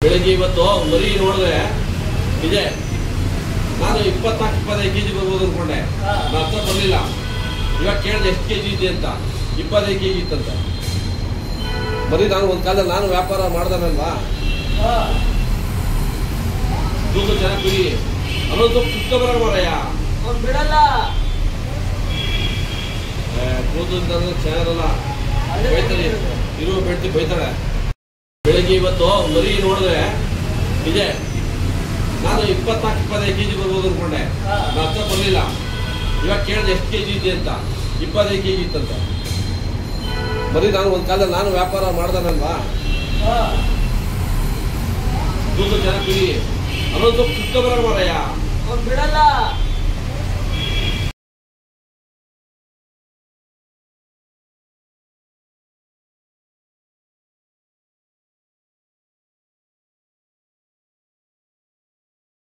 ಬೆಳಿಗ್ಗೆ ಇವತ್ತು ಮರಿ ನೋಡಿದ್ರೆ ಇದೆ. ನಾನು 24-25 ಕೆಜಿ ಬರ್ಬೋದು ಅನ್ಕೊಂಡೆ, ನಾನು ಹತ್ರ ಬರಲಿಲ್ಲ. ಇವಾಗ ಕೇಳಿದೆ ಎಷ್ಟು ಕೆಜಿ ಇದೆ ಅಂತ, 25 ಕೆಜಿ ಇತ್ತಂತೆ ಮರಿ. ನಾನು ಒಂದು ಕಾಲದಲ್ಲಿ ನಾನು ವ್ಯಾಪಾರ ಮಾಡ್ದಾನಲ್ವಾ, ತೂಕ ಚೆನ್ನಾಗಿ ಕುರಿ ಅನ್ನೋದು ಸುತ್ತ ಬರ ಮಾರಯ್ಯ ಬಿಡಲ್ಲ. ಕೂದು ಅಂತಂದ್ರೆ ಚೆನ್ನಾಗಲ್ಲ, ಬೈತಾಳೆ ಇರುವ ಬೆಳ್ತಿ ಬೈತಾಳೆ. ಬೆಳಿಗ್ಗೆ ಇವತ್ತು ಮರಿ ನೋಡಿದ್ರೆ ಇದೆ. ನಾನು 24-25 ಕೆಜಿ ಬರ್ಬೋದು ಅನ್ಕೊಂಡೆ, ನಾನು ಹತ್ರ ಬರಲಿಲ್ಲ. ಇವಾಗ ಕೇಳಿದೆ ಎಷ್ಟು ಕೆಜಿ ಇದೆ ಅಂತ, 25 ಕೆಜಿ ಇತ್ತಂತೆ ಮರಿ. ನಾನು ಒಂದು ಕಾಲದಲ್ಲಿ ನಾನು ವ್ಯಾಪಾರ ಮಾಡ್ದಾನಲ್ವಾ, ತೂಕ ಚೆನ್ನಾಗಿ ಕುರಿ ಅನ್ನೋದು ಸುತ್ತ ಬರ ಮಾರಯ್ಯ ಬಿಡಲ್ಲ.